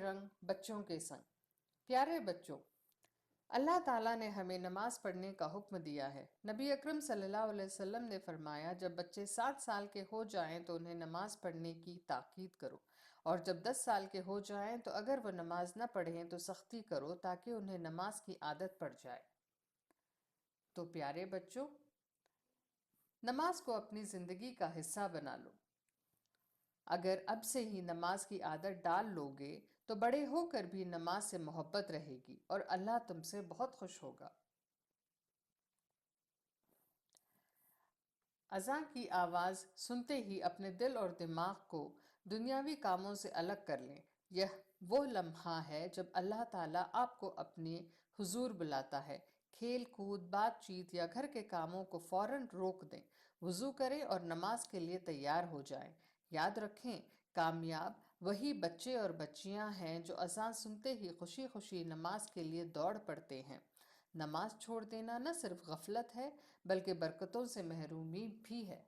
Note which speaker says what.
Speaker 1: رنگ بچوں کے سنگ۔ پیارے بچوں، اللہ تعالیٰ نے ہمیں نماز پڑھنے کا حکم دیا ہے۔ نبی اکرم صلی اللہ علیہ وسلم نے فرمایا، جب بچے 7 سال کے ہو جائیں تو انہیں نماز پڑھنے کی تاکید کرو، اور جب 10 سال کے ہو جائیں تو اگر وہ نماز نہ پڑھیں تو سختی کرو تاکہ انہیں نماز کی عادت پڑ جائے۔ تو پیارے بچوں، نماز کو اپنی زندگی کا حصہ بنا لو۔ اگر اب سے ہی نماز کی عادت ڈال لو گے تو بڑے ہو کر بھی نماز سے محبت رہے گی اور اللہ تم سے بہت خوش ہوگا۔ اذان کی آواز سنتے ہی اپنے دل اور دماغ کو دنیاوی کاموں سے الگ کر لیں۔ یہ وہ لمحہ ہے جب اللہ تعالیٰ آپ کو اپنے حضور بلاتا ہے۔ کھیل کود، بات چیت یا گھر کے کاموں کو فوراً روک دیں، وضو کریں اور نماز کے لیے تیار ہو جائیں۔ یاد رکھیں، کامیاب وہی بچے اور بچیاں ہیں جو اذان سنتے ہی خوشی خوشی نماز کے لیے دوڑ پڑتے ہیں۔ نماز چھوڑ دینا نہ صرف غفلت ہے بلکہ برکتوں سے محرومی بھی ہے۔